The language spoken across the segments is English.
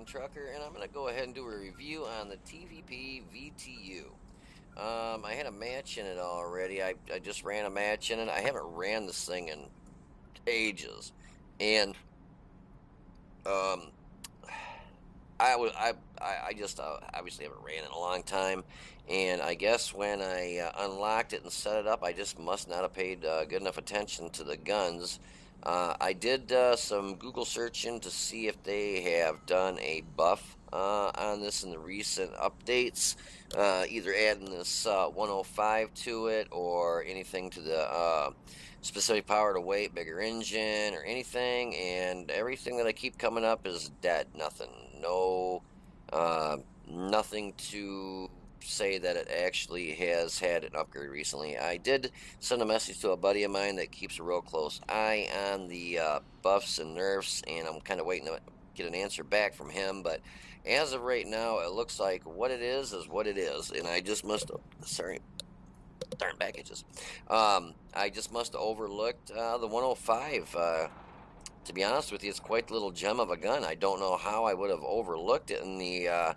Trucker, and I'm going to go ahead and do a review on the TVP VTU. I had a match in it already. I just ran a match in it. I haven't ran this thing in ages, and um, I just obviously haven't ran it in a long time, and I guess when I unlocked it and set it up, I just must not have paid good enough attention to the guns. I did some Google searching to see if they have done a buff on this in the recent updates, either adding this 105 to it or anything to the specific power to weight, bigger engine, or anything. And everything that I keep coming up is dead. Nothing. No, nothing to say that it actually has had an upgrade recently. I did send a message to a buddy of mine that keeps a real close eye on the buffs and nerfs, and I'm kind of waiting to get an answer back from him. But as of right now, it looks like what it is what it is, and I just must. Sorry, darn packages. I just must have overlooked the 105. To be honest with you, it's quite a little gem of a gun. I don't know how I would have overlooked it in the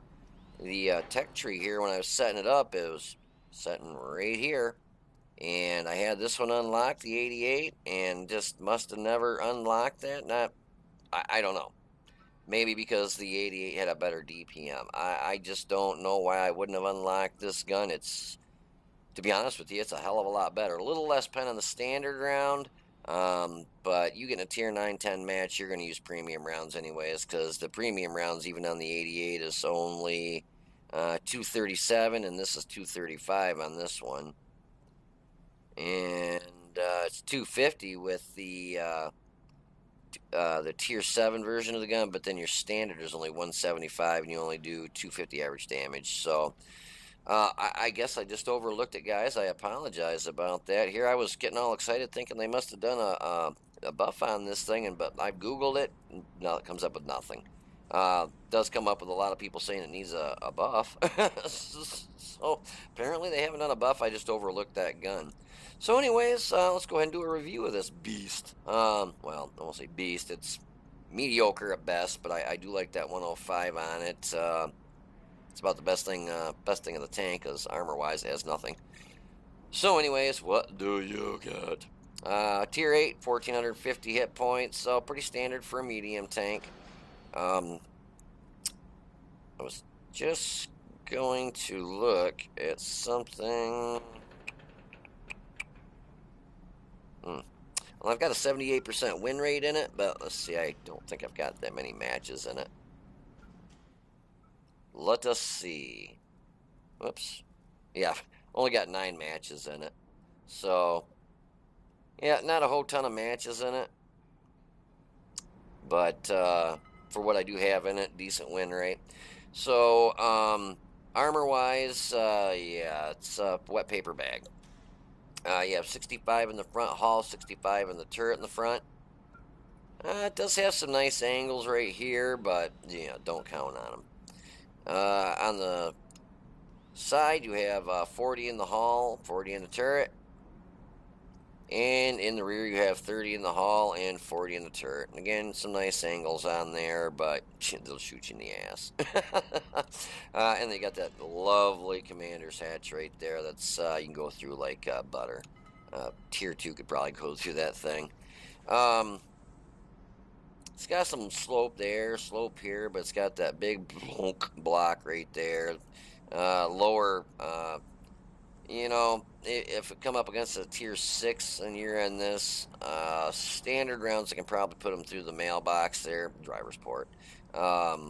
tech tree here when I was setting it up. It was setting right here, and I had this one unlocked, the 88, and just must have never unlocked that. Not, I don't know. Maybe because the 88 had a better DPM. I just don't know why I wouldn't have unlocked this gun. It's, to be honest with you, it's a hell of a lot better. A little less pen on the standard round, but you get in a tier 9-10 match, you're going to use premium rounds anyways, because the premium rounds, even on the 88, is only 237, and this is 235 on this one. And it's 250 with the tier 7 version of the gun, but then your standard is only 175, and you only do 250 average damage. So I guess I just overlooked it, guys. I apologize about that. Here I was getting all excited thinking they must have done a buff on this thing, but I've Googled it. No, it comes up with nothing. Does come up with a lot of people saying it needs a buff. So apparently they haven't done a buff. I just overlooked that gun. So anyways, let's go ahead and do a review of this beast. Well, I won't say beast. It's mediocre at best, but I do like that 105 on it. It's about the best thing in the tank, because armor-wise it has nothing. So anyways, what do you get? Tier 8, 1450 hit points, so pretty standard for a medium tank. I was just going to look at something. Well, I've got a 78% win rate in it, but let's see, I don't think I've got that many matches in it. Let us see. Whoops. Yeah, only got 9 matches in it. So, yeah, not a whole ton of matches in it. But for what I do have in it, decent win rate. So, armor-wise, yeah, it's a wet paper bag. You have 65 in the front hull, 65 in the turret in the front. It does have some nice angles right here, but, don't count on them. On the side, you have 40 in the hull, 40 in the turret. And in the rear, you have 30 in the hull and 40 in the turret. And again, some nice angles on there, but they'll shoot you in the ass. And they got that lovely commander's hatch right there. That's you can go through like butter. Tier 2 could probably go through that thing. It's got some slope there, slope here, but it's got that big block right there. Lower, if it come up against a tier 6 and you're in this, standard rounds, I can probably put them through the mailbox there, driver's port. Yeah,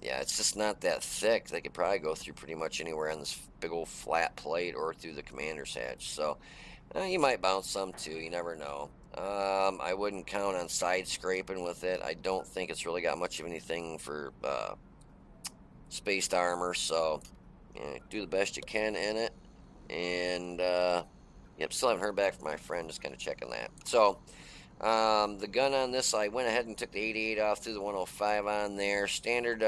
it's just not that thick. They could probably go through pretty much anywhere on this big old flat plate or through the commander's hatch. So you might bounce some too. You never know. I wouldn't count on side scraping with it. I don't think it's really got much of anything for spaced armor. So do the best you can in it. And yep, still haven't heard back from my friend. Just kind of checking that. So the gun on this, I went ahead and took the 88 off, threw the 105 on there. Standard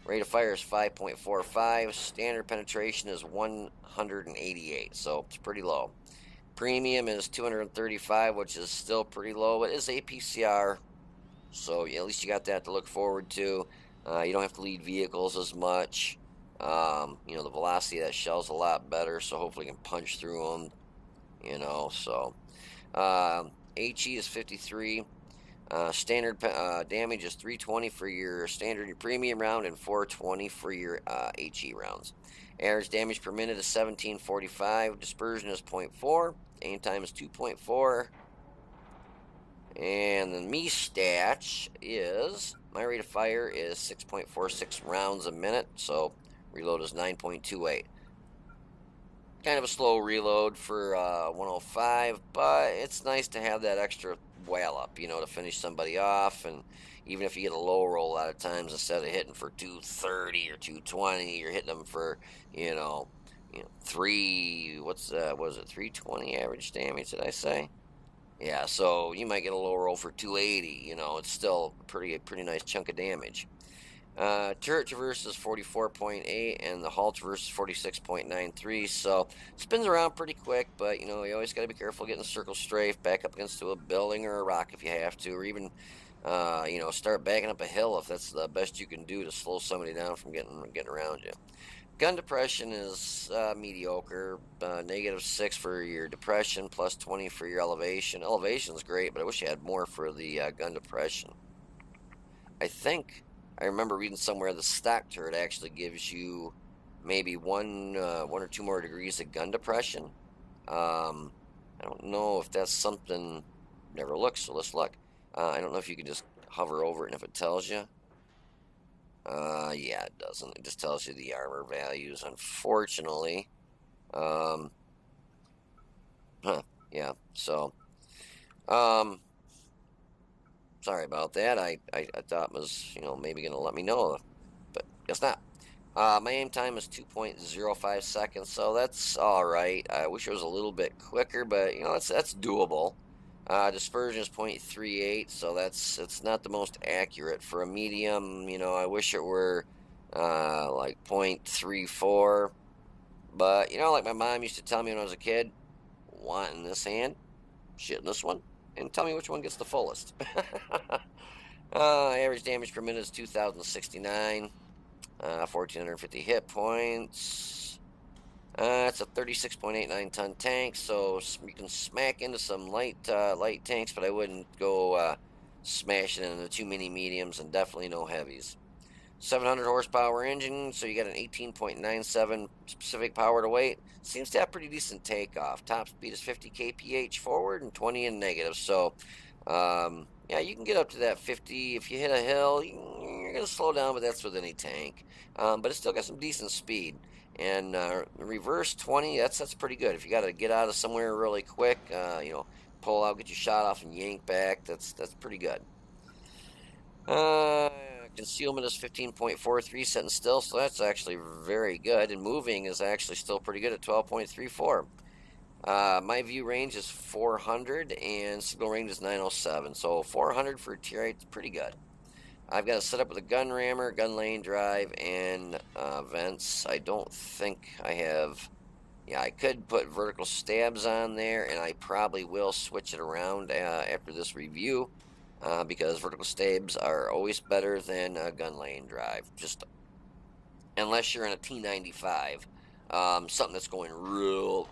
rate of fire is 5.45. Standard penetration is 188, so it's pretty low. Premium is 235, which is still pretty low. It is APCR, So at least you got that to look forward to. You don't have to lead vehicles as much. The velocity of that shell's a lot better, so hopefully you can punch through them. So HE is 53. Standard damage is 320 for your standard, your premium round, and 420 for your HE rounds. Average damage per minute is 1745. Dispersion is 0.4. Aim time is 2.4. And the me stats is my rate of fire is 6.46 rounds a minute, so reload is 9.28. Kind of a slow reload for 105, but it's nice to have that extra whale up, to finish somebody off. And even if you get a low roll, a lot of times instead of hitting for 230 or 220, you're hitting them for three. Was it 320 average damage? Did I say? Yeah, so you might get a low roll for 280. It's still a pretty nice chunk of damage. Turret traverse is 44.8 and the hull traverse is 46.93. So spins around pretty quick, but you always got to be careful getting circle strafe, back up against a building or a rock if you have to, or even start backing up a hill if that's the best you can do to slow somebody down from getting around you. Gun depression is mediocre. -6 for your depression, +20 for your elevation. Elevation's great, but I wish you had more for the gun depression. I think I remember reading somewhere the stock turret actually gives you maybe one or two more degrees of gun depression. I don't know if that's something. Never looked, so let's look. I don't know if you can just hover over it and if it tells you. Yeah, it doesn't. It just tells you the armor values, unfortunately. Um, yeah. So, um, sorry about that. I thought it was maybe gonna let me know, but guess not. My aim time is 2.05 seconds, so that's all right. I wish it was a little bit quicker, but that's doable. Dispersion is 0.38, so it's not the most accurate for a medium. I wish it were like 0.34, but like my mom used to tell me when I was a kid, want in this hand, shit in this one, and tell me which one gets the fullest. Average damage per minute is 2,069. 1,450 hit points. It's a 36.89 ton tank, so you can smack into some light tanks, but I wouldn't go smashing into too many mediums and definitely no heavies. 700 horsepower engine, so you got an 18.97 specific power to weight. Seems to have pretty decent takeoff. Top speed is 50 kph forward and 20 in negative. So, yeah, you can get up to that 50. If you hit a hill, you're going to slow down, but that's with any tank. But it's still got some decent speed. And reverse 20, that's pretty good. If you got to get out of somewhere really quick, pull out, get your shot off, and yank back, that's pretty good. Concealment is 15.43, sitting still, so that's actually very good. And moving is actually still pretty good at 12.34. My view range is 400 and signal range is 907. So 400 for tier 8 is pretty good. I've got it set up with a gun rammer, gun lane drive, and vents. I don't think I have. Yeah, I could put vertical stabs on there, and I probably will switch it around after this review. Because vertical stabs are always better than a gun lane drive. Just unless you're in a T95, something that's going real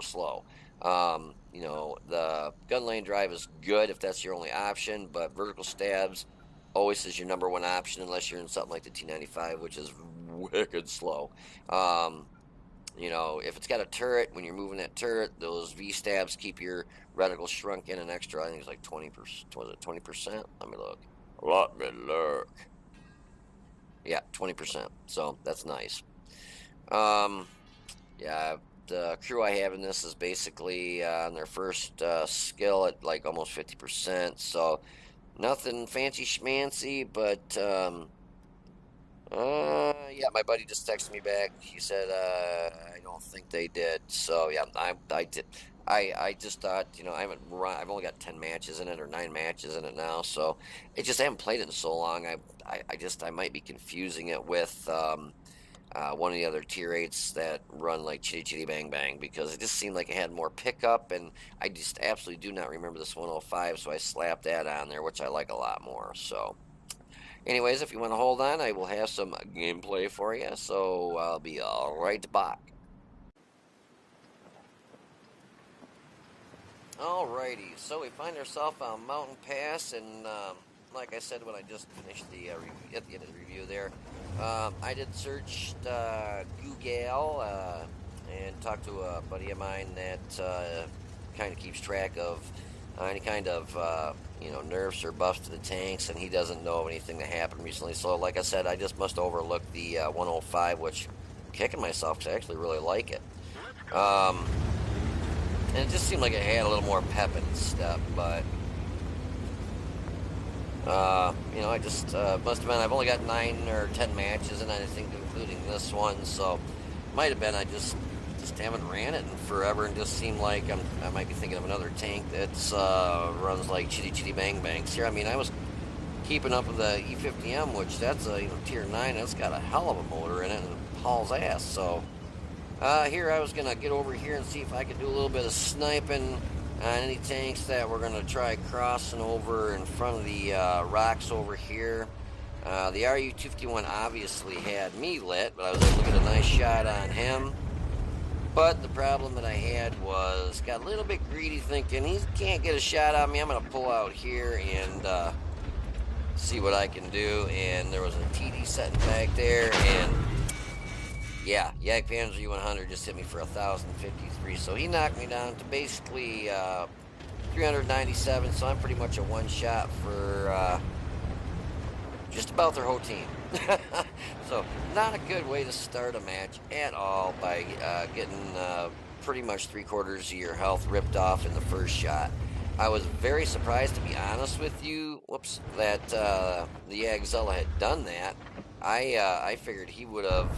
slow. The gun lane drive is good if that's your only option, but vertical stabs always is your number one option unless you're in something like the T95, which is wicked slow. If it's got a turret, when you're moving that turret, those V stabs keep your reticle shrunk in an extra. I think it's like 20%. Was it 20%? Let me look. Yeah, 20%. So that's nice. Yeah, the crew I have in this is basically on their first skill at like almost 50%. So nothing fancy schmancy, but yeah, my buddy just texted me back. He said, I don't think they did. So yeah, I did. I just thought, I've only got 10 matches in it or 9 matches in it now. So I haven't played it in so long. I might be confusing it with, one of the other tier 8s that run like Chitty Chitty Bang Bang, because it just seemed like it had more pickup, and I just absolutely do not remember this 105, so I slapped that on there, which I like a lot more. So, anyways, if you want to hold on, I will have some gameplay for you, so I'll be all right back. Alrighty, so we find ourselves on Mountain Pass, and like I said when I just finished the at the end of the review there, I did search Google and talked to a buddy of mine that kind of keeps track of any kind of nerfs or buffs to the tanks, and he doesn't know of anything that happened recently. So, like I said, I just must overlook the 105, which I'm kicking myself because I actually really like it. And it just seemed like it had a little more pep in its step, but I just must have been. I've only got 9 or 10 matches, and I think including this one, so might have been I just haven't ran it in forever, and just seemed like I might be thinking of another tank that's runs like Chitty Chitty Bang Bangs here. I mean, I was keeping up with the E50M, which that's a tier 9. That's got a hell of a motor in it, and it hauls ass. So. Here I was going to get over here and see if I could do a little bit of sniping on any tanks that we're going to try crossing over in front of the rocks over here. The RU-251 obviously had me lit, but I was able to get a nice shot on him. But the problem that I had was, got a little bit greedy, thinking he can't get a shot on me. I'm going to pull out here and see what I can do. And there was a TD setting back there, and yeah, Yak Panzer U100 just hit me for 1,053, so he knocked me down to basically 397, so I'm pretty much a one-shot for just about their whole team. So, not a good way to start a match at all by getting pretty much 3/4 of your health ripped off in the first shot. I was very surprised, to be honest with you, that the Yagzella had done that. I figured he would have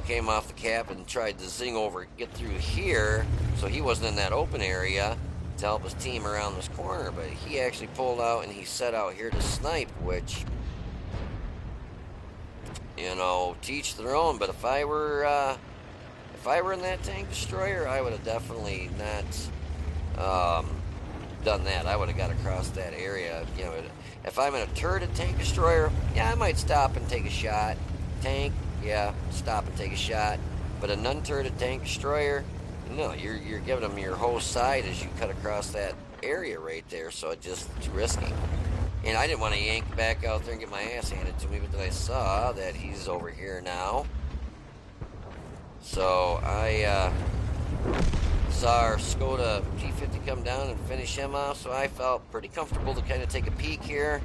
came off the cap and tried to zing over, get through here, so he wasn't in that open area to help his team around this corner, but he actually pulled out and he set out here to snipe, which, teach their own. But if I were in that tank destroyer, I would have definitely not done that. I would have got across that area. If I'm in a turreted tank destroyer, yeah, I might stop and take a shot. Tank, yeah, stop and take a shot. But a non-turreted tank destroyer, no, you're giving them your whole side as you cut across that area right there. So it's risky. And I didn't want to yank back out there and get my ass handed to me, but then I saw that he's over here now. So I saw our Skoda G50 come down and finish him off, so I felt pretty comfortable to kind of take a peek here.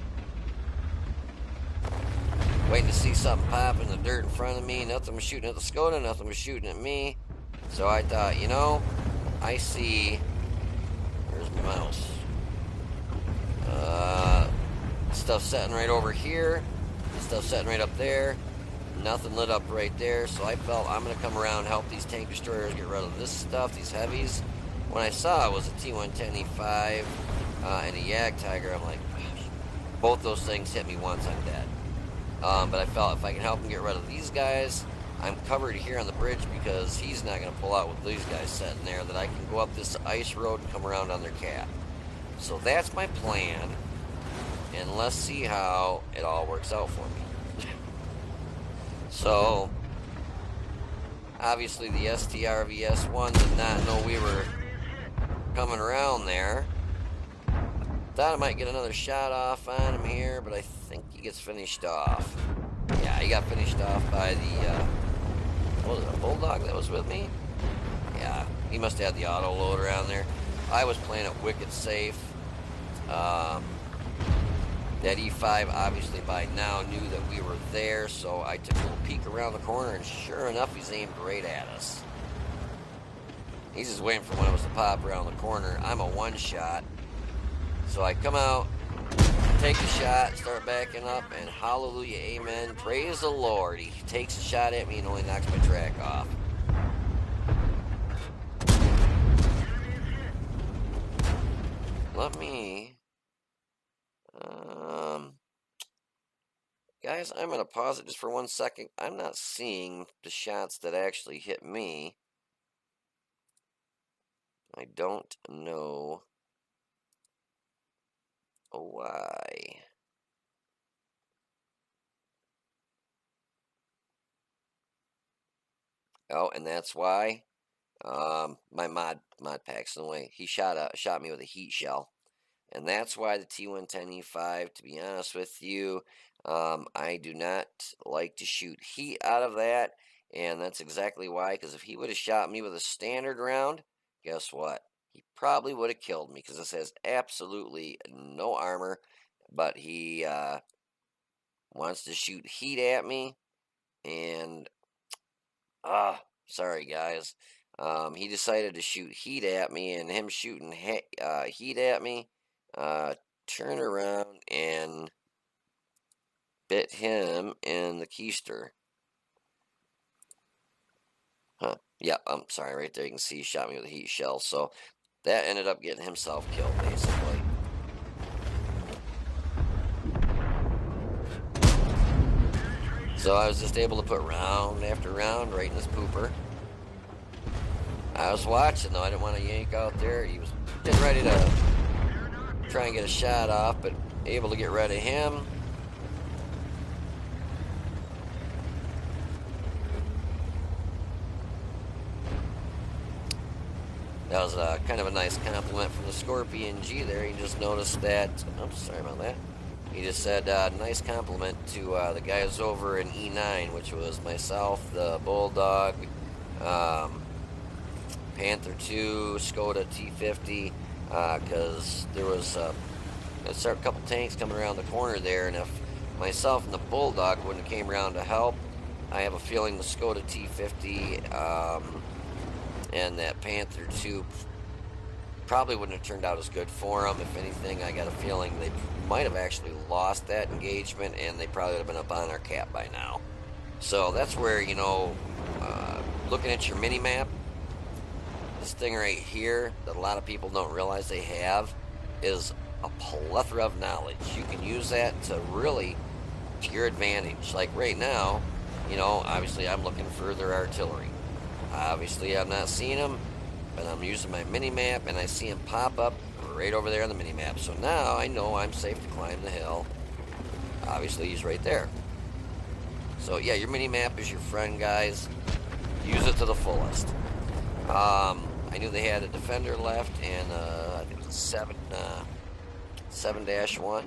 Waiting to see something pop in the dirt in front of me. Nothing was shooting at the Skoda, nothing was shooting at me. So I thought, I see... Where's my mouse? Stuff setting right over here. Stuff setting right up there. Nothing lit up right there, so I felt I'm going to come around and help these tank destroyers get rid of this stuff, these heavies. When I saw it was a T110E5 and a Yag Tiger, I'm like, gosh, both those things hit me once, I'm dead. But I felt if I can help them get rid of these guys, I'm covered here on the bridge because he's not going to pull out with these guys sitting there, that I can go up this ice road and come around on their cap. So that's my plan, and let's see how it all works out for me. So, obviously the STRVS1 did not know we were coming around there. Thought I might get another shot off on him here, but I think he gets finished off. Yeah, he got finished off by the, what was it, a Bulldog that was with me? Yeah, he must have had the auto loader on there. I was playing it wicked safe. That E5 obviously by now knew that we were there, so I took a little peek around the corner, and sure enough, he's aimed right at us. He's just waiting for one of us to pop around the corner. I'm a one-shot. So I come out, take the shot, start backing up, and hallelujah, amen, praise the Lord. He takes a shot at me and only knocks my track off. Let me... Guys, I'm going to pause it just for 1 second. I'm not seeing the shots that actually hit me. I don't know why. Oh, and that's why my mod pack's in the way. He shot me with a heat shell. And that's why the T110E5, to be honest with you, I do not like to shoot heat out of that. And that's exactly why, because if he would have shot me with a standard round, guess what? He probably would have killed me, because this has absolutely no armor. But he wants to shoot heat at me. And, sorry guys. He decided to shoot heat at me, and him shooting heat at me, uh, turn around and bit him in the keister. Huh. Yeah, I'm sorry, right there you can see he shot me with a heat shell, so that ended up getting himself killed, basically. So I was just able to put round after round right in his pooper. I was watching, though. I didn't want to yank out there. He was getting ready to try and get a shot off, but able to get rid of him. That was kind of a nice compliment from the Scorpion G there. He just noticed that. I'm sorry about that. He just said, nice compliment to the guys over in E9, which was myself, the Bulldog, um, Panther 2, Skoda T50, because there was a couple tanks coming around the corner there, and if myself and the Bulldog wouldn't have came around to help, I have a feeling the Skoda T50 and that Panther 2 probably wouldn't have turned out as good for them. If anything, I got a feeling they might have actually lost that engagement, and they probably would have been up on our cap by now. So that's where, looking at your mini map, this thing right here that a lot of people don't realize they have is a plethora of knowledge. You can use that to really to your advantage. Like right now, obviously I'm looking for their artillery. Obviously I've not seen them, but I'm using my mini map and I see him pop up right over there on the mini map. So now I know I'm safe to climb the hill. Obviously he's right there. So yeah, your mini map is your friend, guys. Use it to the fullest. I knew they had a defender left, and I think it was a 7-1.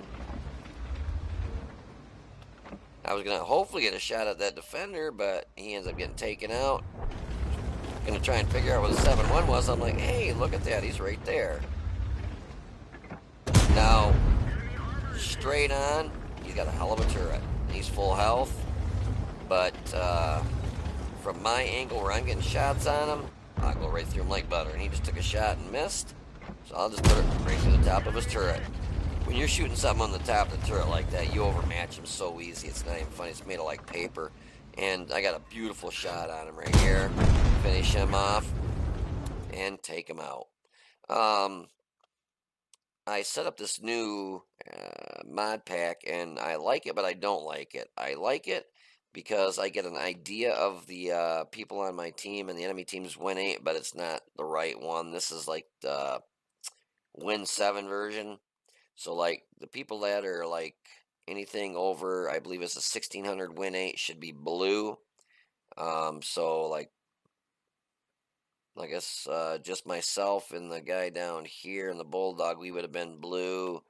I was gonna hopefully get a shot at that defender, but he ends up getting taken out. Gonna try and figure out what the 7-1 was. I'm like, hey, look at that, he's right there. Now, straight on, he's got a hell of a turret. He's full health, but from my angle where I'm getting shots on him, I'll go right through him like butter. And he just took a shot and missed, so I'll just put it right through the top of his turret. When you're shooting something on the top of the turret like that, you overmatch him so easy. It's not even funny. It's made of like paper. And I got a beautiful shot on him right here. Finish him off and take him out. I set up this new mod pack, and I like it, but I don't like it. I like it because I get an idea of the people on my team, and the enemy team's win 8, but it's not the right one. This is like the win 7 version. So like the people that are like anything over, I believe it's a 1600 win 8 should be blue. So like I guess just myself and the guy down here and the Bulldog, we would have been blue.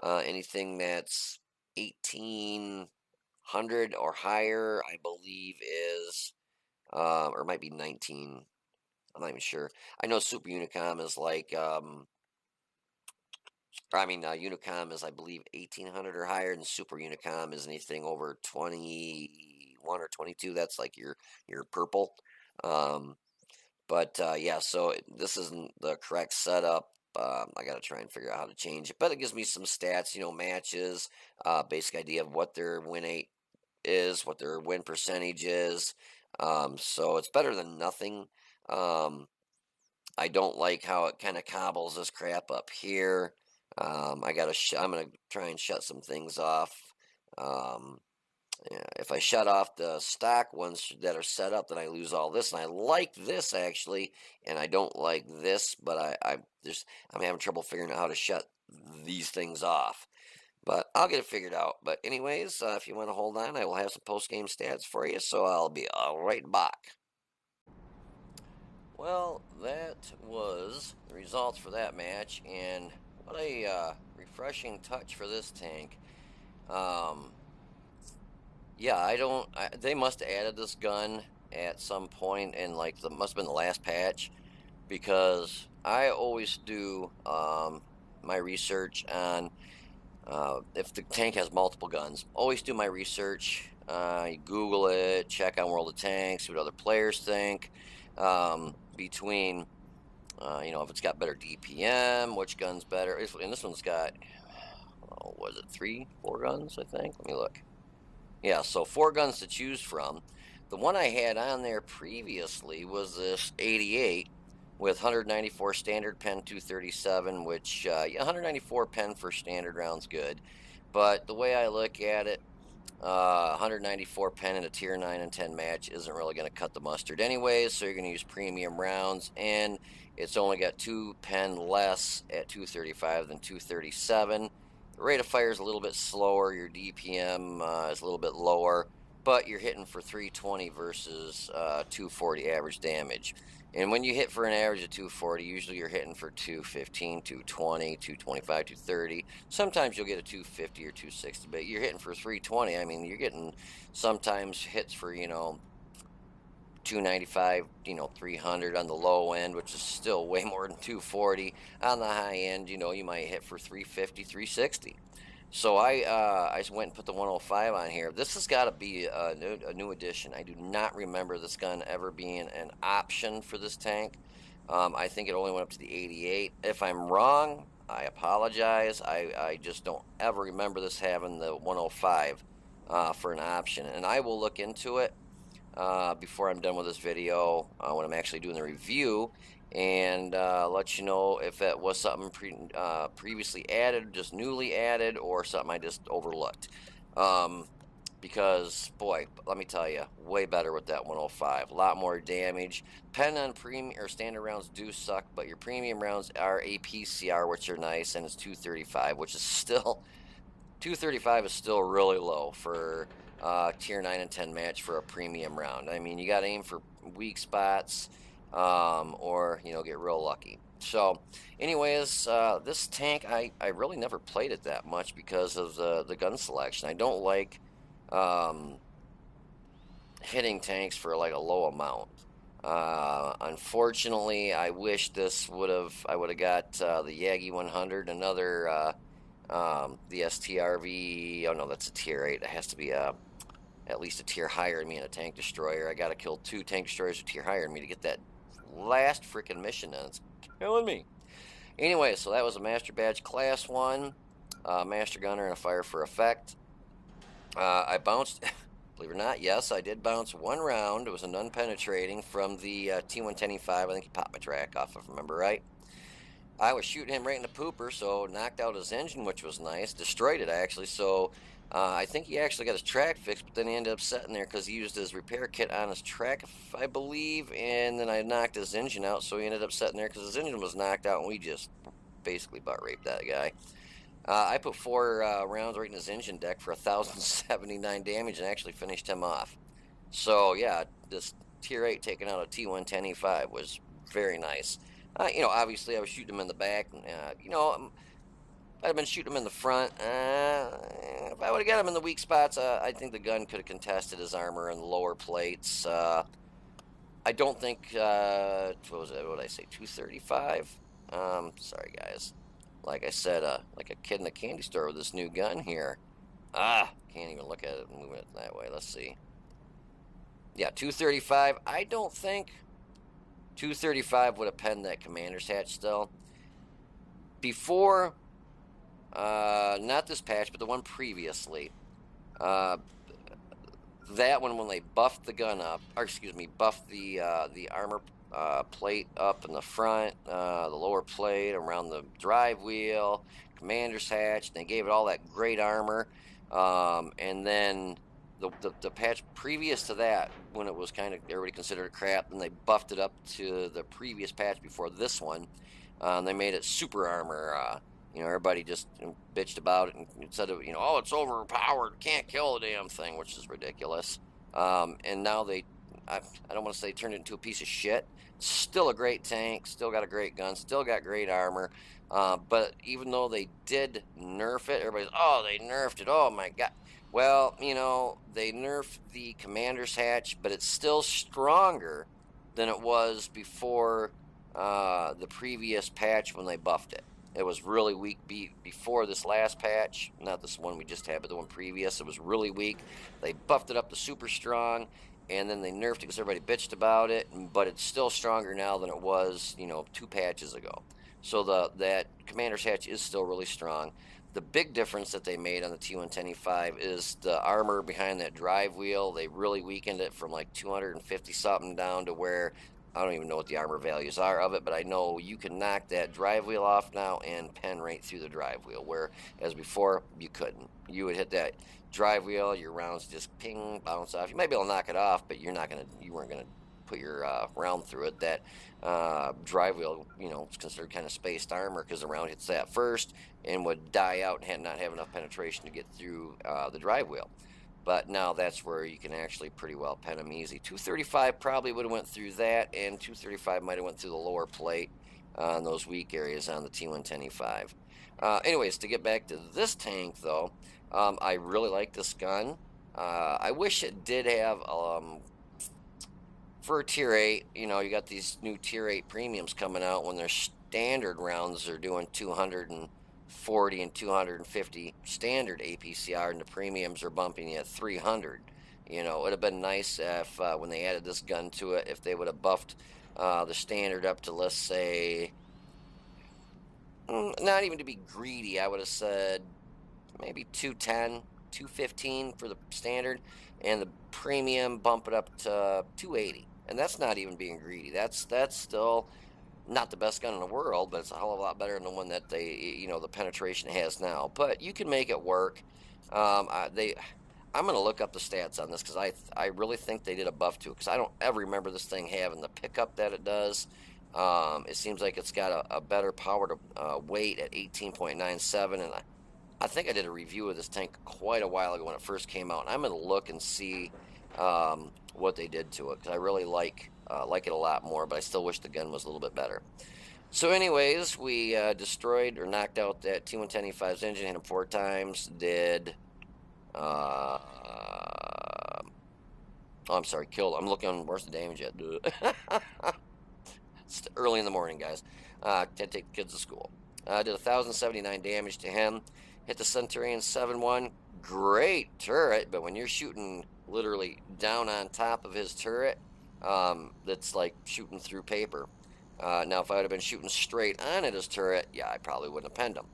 Anything that's 1800 or higher, I believe is, or it might be 19. I'm not even sure. I know Super Unicom is like, Unicom is, I believe, 1800 or higher, and Super Unicom is anything over 21 or 22. That's like your purple. But yeah, so this isn't the correct setup. I got to try and figure out how to change it. But it gives me some stats, matches, basic idea of what their win 8 is, what their win percentage is. So it's better than nothing. I don't like how it kind of cobbles this crap up here. I'm gonna try and shut some things off. Yeah, if I shut off the stock ones that are set up, then I lose all this. And I like this actually, and I don't like this, but I'm having trouble figuring out how to shut these things off. But I'll get it figured out. But anyways, if you want to hold on, I will have some post game stats for you. So I'll be all right back. Well, that was the results for that match, and what a refreshing touch for this tank. Um, Yeah, I don't. They must have added this gun at some point in like the must have been the last patch because I always do my research on if the tank has multiple guns. Always do my research. You Google it, check on World of Tanks, see what other players think. Between if it's got better DPM, which gun's better. And this one's got, oh, was it 4 guns? I think. Let me look. Yeah, so 4 guns to choose from. The one I had on there previously was this 88 with 194 standard pen, 237, which, yeah, 194 pen for standard rounds good. But the way I look at it, 194 pen in a tier 9 and 10 match isn't really going to cut the mustard anyways, so you're going to use premium rounds, and it's only got 2 pen less at 235 than 237. The rate of fire is a little bit slower, your DPM is a little bit lower, but you're hitting for 320 versus 240 average damage. And when you hit for an average of 240, usually you're hitting for 215, 220, 225, 230. Sometimes you'll get a 250 or 260, but you're hitting for 320. I mean, you're getting sometimes hits for, 295, 300 on the low end, which is still way more than 240. On the high end, you might hit for 350, 360. So I went and put the 105 on here. This has got to be a new addition. I do not remember this gun ever being an option for this tank. I think it only went up to the 88. If I'm wrong, I apologize. I just don't ever remember this having the 105 for an option. And I will look into it before I'm done with this video when I'm actually doing the review and let you know if it was something previously added, just newly added, or something I just overlooked. Because, boy, let me tell you, way better with that 105. A lot more damage. Pen on premium or standard rounds do suck, but your premium rounds are APCR, which are nice, and it's 235, which is still 235 is still really low for tier 9 and 10 match for a premium round. I mean, you got to aim for weak spots or, get real lucky. So, anyways, this tank, I really never played it that much because of the gun selection. I don't like hitting tanks for like a low amount. Unfortunately, I wish I would have got the Yagi 100, another the STRV. Oh no, that's a tier 8. It has to be at least a tier higher than me in a tank destroyer. I got to kill 2 tank destroyers a tier higher than me to get that last freaking mission, and it's killing me. Anyway, so that was a Master Badge Class 1, Master Gunner, and a Fire for Effect. I bounced, believe it or not, yes, I did bounce 1 round. It was a non-penetrating from the T110E5. I think he popped my track off, if I remember right. I was shooting him right in the pooper, so knocked out his engine, which was nice. Destroyed it, actually. So I think he actually got his track fixed, but then he ended up sitting there because he used his repair kit on his track, I believe, and then I knocked his engine out, so he ended up sitting there because his engine was knocked out, and we just basically butt raped that guy. I put 4 rounds right in his engine deck for 1,079 damage and actually finished him off. So, yeah, this Tier 8 taking out a T110E5 was very nice. Obviously I was shooting him in the back. If I'd been shooting him in the front, if I would have got him in the weak spots, I think the gun could have contested his armor and the lower plates. I don't think, what was it, what did I say, 235? Sorry guys. Like I said, like a kid in a candy store with this new gun here. Can't even look at it and move it that way. Let's see. Yeah, 235. I don't think 235 would have penned that commander's hatch still. Before, not this patch, but the one previously, that one when they buffed the gun up, or excuse me, buffed the armor plate up in the front, the lower plate around the drive wheel, commander's hatch, and they gave it all that great armor, and then the patch previous to that, when it was kind of everybody considered it crap, and they buffed it up to the previous patch before this one. They made it super armor. Everybody just bitched about it and said, oh, it's overpowered, can't kill the damn thing, which is ridiculous. And now I don't want to say turned it into a piece of shit. Still a great tank, still got a great gun, still got great armor. But even though they did nerf it, everybody's, oh, they nerfed it. Oh my God. Well, they nerfed the commander's hatch, but it's still stronger than it was before the previous patch when they buffed it. It was really weak before this last patch, not this one we just had, but the one previous. It was really weak. They buffed it up to super strong, and then they nerfed it because everybody bitched about it. But it's still stronger now than it was, 2 patches ago. So that commander's hatch is still really strong. The big difference that they made on the T110E5 is the armor behind that drive wheel. They really weakened it from like 250 something down to where I don't even know what the armor values are of it, but I know you can knock that drive wheel off now and pen right through the drive wheel, whereas before you couldn't. You would hit that drive wheel, your rounds just ping, bounce off. You might be able to knock it off, but you weren't gonna put your round through it. That drive wheel, it's considered kind of spaced armor because the round hits that first and would die out and not have enough penetration to get through the drive wheel. But now that's where you can actually pretty well pen them easy. 235 probably would have went through that, and 235 might have went through the lower plate on those weak areas on the T110E5. Anyways, to get back to this tank, though, I really like this gun. I wish it did have, for a Tier 8, you got these new Tier 8 premiums coming out when their standard rounds are doing 240 and 250 standard APCR, and the premiums are bumping you at 300. It would have been nice if when they added this gun to it, if they would have buffed the standard up to, let's say, not even to be greedy, I would have said maybe 210, 215 for the standard, and the premium bump it up to 280. And that's not even being greedy. That's still not the best gun in the world, but it's a hell of a lot better than the one that the penetration has now. But you can make it work. I'm going to look up the stats on this because I really think they did a buff to it, because I don't ever remember this thing having the pickup that it does. It seems like it's got a better power to weight at 18.97, and I think I did a review of this tank quite a while ago when it first came out, and I'm going to look and see what they did to it, because I really like it a lot more, but I still wish the gun was a little bit better. So anyways, we destroyed or knocked out that T110E5's engine, hit him 4 times, did oh, I'm sorry, killed. I'm looking, where's the damage at? It's early in the morning, guys. Can't take the kids to school. Did 1,079 damage to him. Hit the Centurion 7-1. Great turret, but when you're shooting literally down on top of his turret, that's like shooting through paper. Now, if I would have been shooting straight on at his turret, yeah, I probably wouldn't have penned him.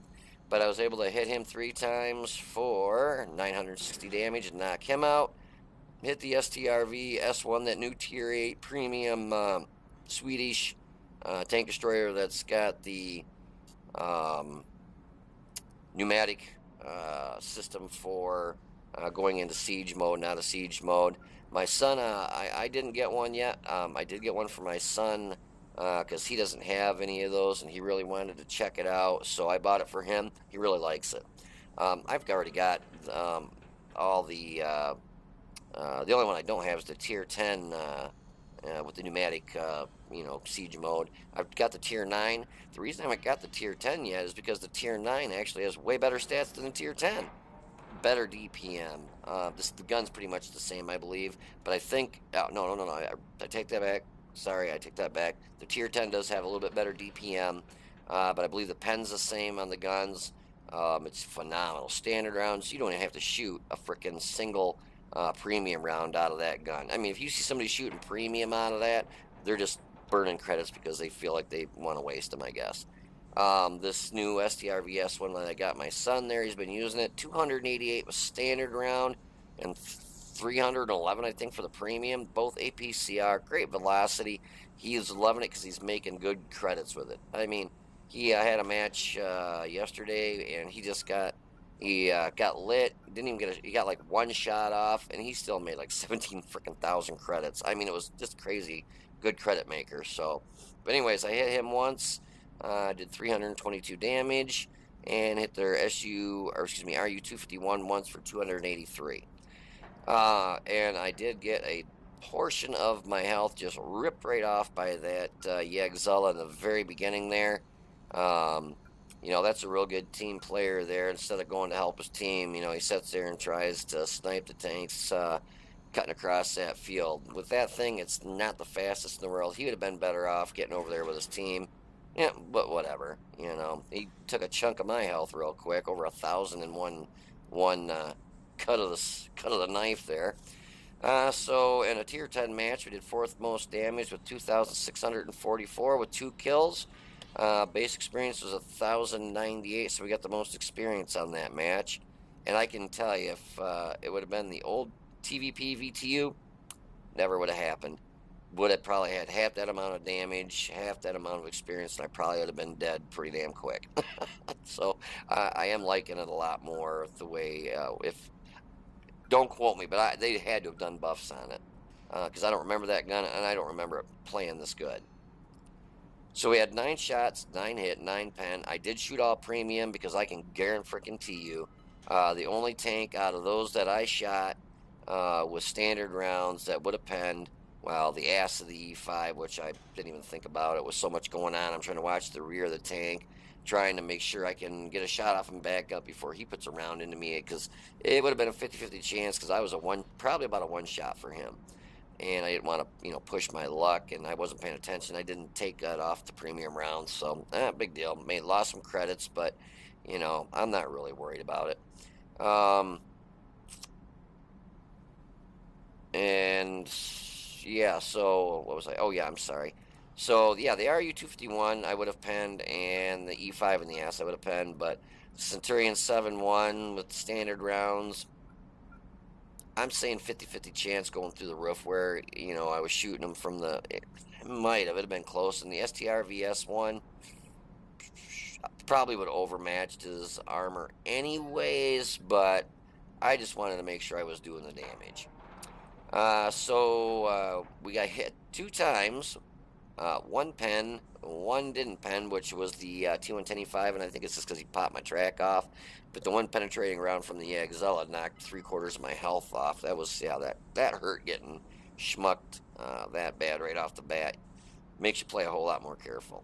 But I was able to hit him 3 times for 960 damage and knock him out. Hit the STRV S1, that new Tier 8 premium Swedish tank destroyer that's got the pneumatic system for going into siege mode, not a siege mode. My son, I didn't get one yet. I did get one for my son because he doesn't have any of those, and he really wanted to check it out, so I bought it for him. He really likes it. I've already got all the only one I don't have is the Tier 10 with the pneumatic, siege mode. I've got the Tier 9. The reason I haven't got the Tier 10 yet is because the Tier 9 actually has way better stats than the Tier 10. Better DPM. The gun's pretty much the same, I believe, but I think, no, I take that back. Sorry, I take that back. The Tier 10 does have a little bit better DPM, but I believe the pen's the same on the guns. It's phenomenal. Standard rounds, you don't even have to shoot a freaking single premium round out of that gun. I mean, if you see somebody shooting premium out of that, they're just burning credits because they feel like they want to waste them, I guess. This new STRVS one that I got my son there, he's been using it. 288 was standard round and 311, I think, for the premium. Both APCR, great velocity. He's loving it because he's making good credits with it. I mean, he had a match yesterday, and he just got He got lit. Didn't even get he got like one shot off, and he still made like 17 freaking thousand credits. I mean, it was just crazy. Good credit maker. So, but anyways, I hit him once. Did 322 damage and hit their SU, or excuse me, RU 251 once for 283. And I did get a portion of my health just ripped right off by that Yagzella in the very beginning there. Um, that's a real good team player there. Instead of going to help his team, he sits there and tries to snipe the tanks cutting across that field. With that thing, it's not the fastest in the world. He would have been better off getting over there with his team. Yeah, but whatever. He took a chunk of my health real quick, over 1,000 in one cut of the knife there. So in a tier 10 match, we did fourth most damage with 2,644 with 2 kills. Base experience was 1,098, so we got the most experience on that match. And I can tell you, if it would have been the old TVP VTU, never would have happened. Would have probably had half that amount of damage, half that amount of experience, and I probably would have been dead pretty damn quick. So I am liking it a lot more the way, if don't quote me, but they had to have done buffs on it because I don't remember that gun, and I don't remember it playing this good. So we had 9 shots, 9 hit, 9 pen. I did shoot all premium because I can guarantee you, the only tank out of those that I shot with standard rounds that would have penned, well, the ass of the E5, which I didn't even think about. It was so much going on. I'm trying to watch the rear of the tank, trying to make sure I can get a shot off and back up before he puts a round into me, because it would have been a 50-50 chance, because I was probably about a 1 shot for him. And I didn't want to, push my luck, and I wasn't paying attention. I didn't take that off the premium rounds, so big deal. Lost some credits, but I'm not really worried about it. And yeah, so what was I? Oh yeah, I'm sorry. So yeah, the RU 251 I would have penned, and the E5 in the ass I would have penned, but Centurion 7-1 with standard rounds, I'm saying 50-50 chance going through the roof, where I was shooting them from the, it might have been close. And the STR VS1 probably would have overmatched his armor anyways, but I just wanted to make sure I was doing the damage. So we got hit 2 times. 1 pen, 1 didn't pen, which was the T110E5, and I think it's just because he popped my track off. But the one penetrating round from the Yagzella knocked 3/4 of my health off. That was, yeah, that hurt, getting schmucked that bad right off the bat. Makes you play a whole lot more careful.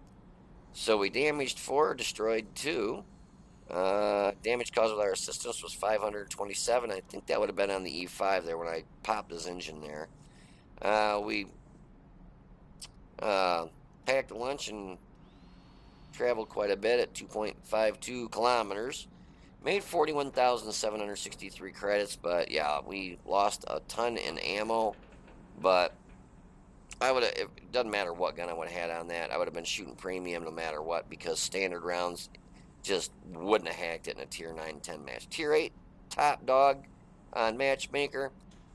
So we damaged 4, destroyed 2. Damage caused with our assistance was 527. I think that would have been on the E5 there when I popped his engine there. We packed a lunch and traveled quite a bit at 2.52 kilometers. Made 41,763 credits, but yeah, we lost a ton in ammo. But I would have, it doesn't matter what gun I would have had on that, I would have been shooting premium no matter what, because standard rounds just wouldn't have hacked it in a tier 9-10 match. Tier 8, top dog on matchmaker,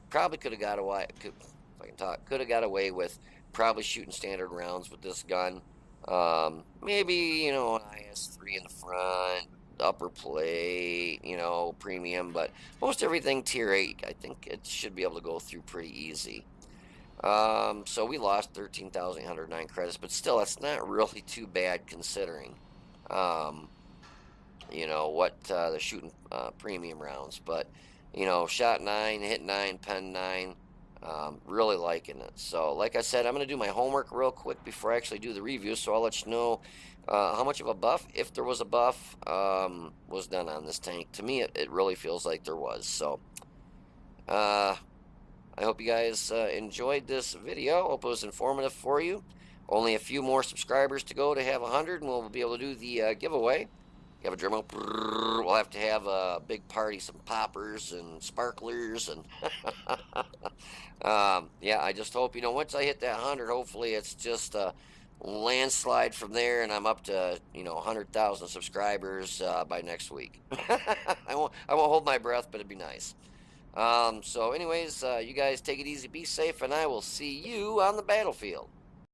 probably could have got away, if I can talk, could have got away with probably shooting standard rounds with this gun. Maybe, an IS-3 in the front, upper plate, premium, but most everything tier 8, I think it should be able to go through pretty easy. So we lost 13,809 credits, but still, that's not really too bad considering, what they're shooting premium rounds. But, shot 9, hit 9, pen 9. Really liking it. So like I said, I'm going to do my homework real quick before I actually do the review, so I'll let you know how much of a buff, if there was a buff, was done on this tank. To me, it really feels like there was. So I hope you guys enjoyed this video. Hope it was informative for you. Only a few more subscribers to go to have 100, and we'll be able to do the giveaway. You have a drum roll. We'll have to have a big party, some poppers and sparklers, and yeah, I just hope, once I hit that 100, hopefully it's just a landslide from there, and I'm up to 100,000 subscribers by next week. I won't hold my breath, but it'd be nice. So anyways, you guys take it easy, be safe, and I will see you on the battlefield.